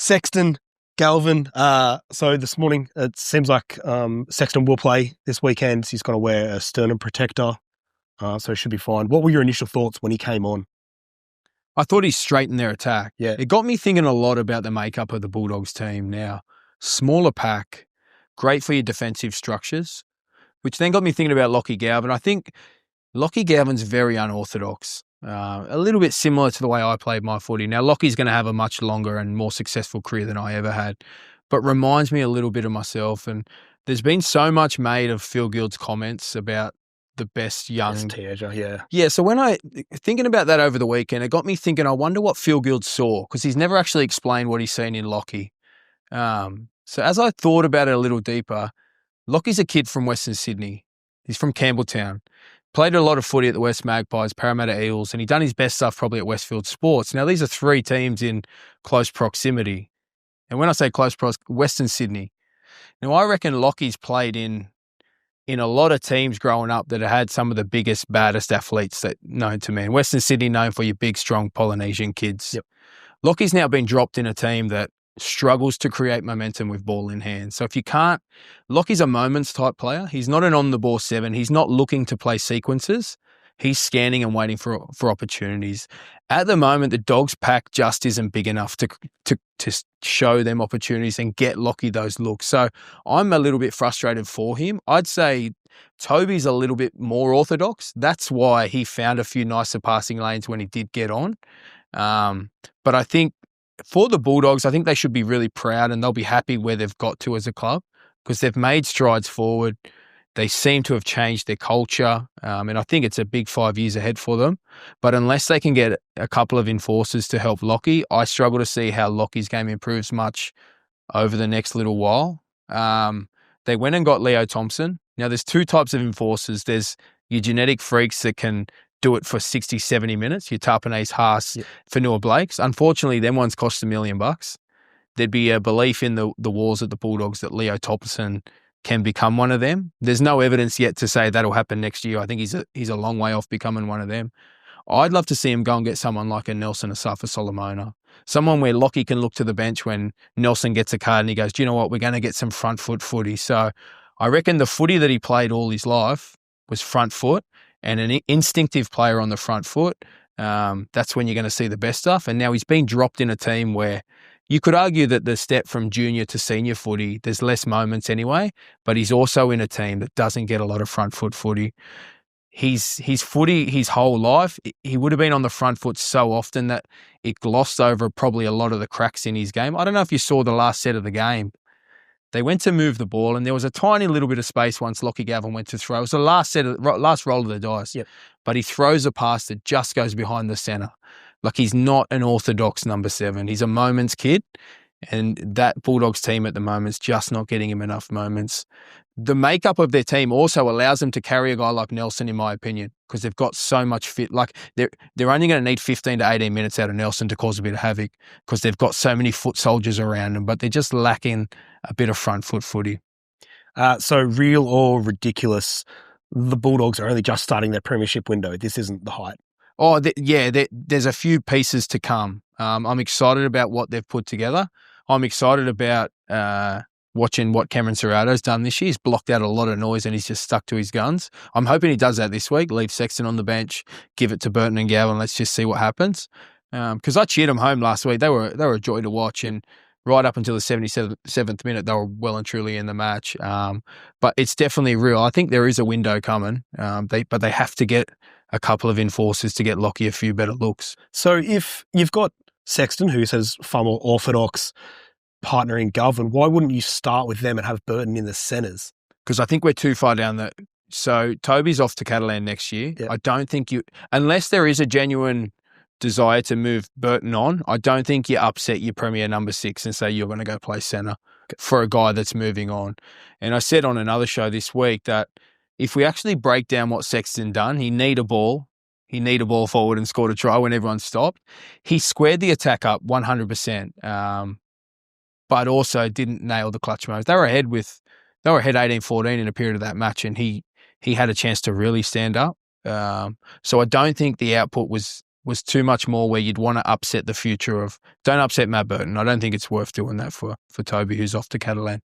Sexton, Galvin. So this morning, it seems like Sexton will play this weekend. He's going to wear a sternum protector, so he should be fine. What were your initial thoughts when he came on? I thought he straightened their attack. Yeah. It got me thinking a lot about the makeup of the Bulldogs team now. Smaller pack, great for your defensive structures, which then got me thinking about Lachlan Galvin. I think Lachlan Galvin's very unorthodox, a little bit similar to the way I played my footy. Now, Lockie's going to have a much longer and more successful career than I ever had, but reminds me a little bit of myself. And there's been so much made of Phil Gould's comments about the best young teenager, yeah. Yeah, so thinking about that over the weekend, it got me thinking, I wonder what Phil Gould saw, because he's never actually explained what he's seen in Lockie. So as I thought about it a little deeper, Lockie's a kid from Western Sydney. He's from Campbelltown. Played a lot of footy at the West Magpies, Parramatta Eels, and he done his best stuff probably at Westfield Sports. Now, these are three teams in close proximity. And when I say close proximity, Western Sydney. Now, I reckon Lockie's played in a lot of teams growing up that have had some of the biggest, baddest athletes that known to me. Western Sydney known for your big, strong Polynesian kids. Yep. Lockie's now been dropped in a team that struggles to create momentum with ball in hand. So if you can't, Lockie's a moments type player. He's not an on-the-ball 7. He's not looking to play sequences. He's scanning and waiting for opportunities. At the moment, the Dogs pack just isn't big enough to show them opportunities and get Lockie those looks. So I'm a little bit frustrated for him. I'd say Toby's a little bit more orthodox. That's why he found a few nicer passing lanes when he did get on. But I think for the Bulldogs, I think they should be really proud and they'll be happy where they've got to as a club because they've made strides forward. They seem to have changed their culture, and I think it's a big 5 years ahead for them. But unless they can get a couple of enforcers to help Lockie, I struggle to see how Lockie's game improves much over the next little while. They went and got Leo Thompson. Now, there's two types of enforcers. There's your genetic freaks that can do it for 60, 70 minutes, your Tarpanese, Haas, Fanua Blakes. Unfortunately, them ones cost $1 million. There'd be a belief in the walls of the Bulldogs that Leo Thompson can become one of them. There's no evidence yet to say that'll happen next year. I think he's a long way off becoming one of them. I'd love to see him go and get someone like a Nelson Asafa Solomona, someone where Lockie can look to the bench when Nelson gets a card and he goes, do you know what, we're going to get some front foot footy. So I reckon the footy that he played all his life was front foot and an instinctive player on the front foot. That's when you're going to see the best stuff. And now he's been dropped in a team where you could argue that the step from junior to senior footy, there's less moments anyway, but he's also in a team that doesn't get a lot of front foot footy. His footy, his whole life, he would have been on the front foot so often that it glossed over probably a lot of the cracks in his game. I don't know if you saw the last set of the game. They went to move the ball and there was a tiny little bit of space once Lachlan Galvin went to throw. It was the last roll of the dice, but he throws a pass that just goes behind the centre. Like he's not an orthodox number 7. He's a moments kid. And that Bulldogs team at the moment is just not getting him enough moments. The makeup of their team also allows them to carry a guy like Nelson, in my opinion, because they've got so much fit. Like they're only going to need 15 to 18 minutes out of Nelson to cause a bit of havoc because they've got so many foot soldiers around them, but they're just lacking a bit of front foot footy. So real or ridiculous, the Bulldogs are only just starting their premiership window. This isn't the height. Oh, there's a few pieces to come. I'm excited about what they've put together. I'm excited about watching what Cameron Serrato's done this year. He's blocked out a lot of noise and he's just stuck to his guns. I'm hoping he does that this week, leave Sexton on the bench, give it to Burton and Galvin. Let's just see what happens. Because I cheered them home last week. They were a joy to watch, and right up until the 77th minute, they were well and truly in the match. But it's definitely real. I think there is a window coming, but they have to get a couple of enforcers to get Lockie a few better looks. So if you've got Sexton, who says far more orthodox, partner in Galvin, why wouldn't you start with them and have Burton in the centres? Because I think we're too far down the... So Toby's off to Catalan next year. Yep. I don't think unless there is a genuine desire to move Burton on, I don't think you upset your premier number 6 and say you're going to go play centre for a guy that's moving on. And I said on another show this week that if we actually break down what Sexton done, he kneed a ball forward and scored a try when everyone stopped. He squared the attack up 100%, but also didn't nail the clutch moments. They were ahead 18-14 in a period of that match, and he had a chance to really stand up. So I don't think the output was was too much more where you'd want to upset the future of, don't upset Matt Burton. I don't think it's worth doing that for Toby, who's off to Catalan.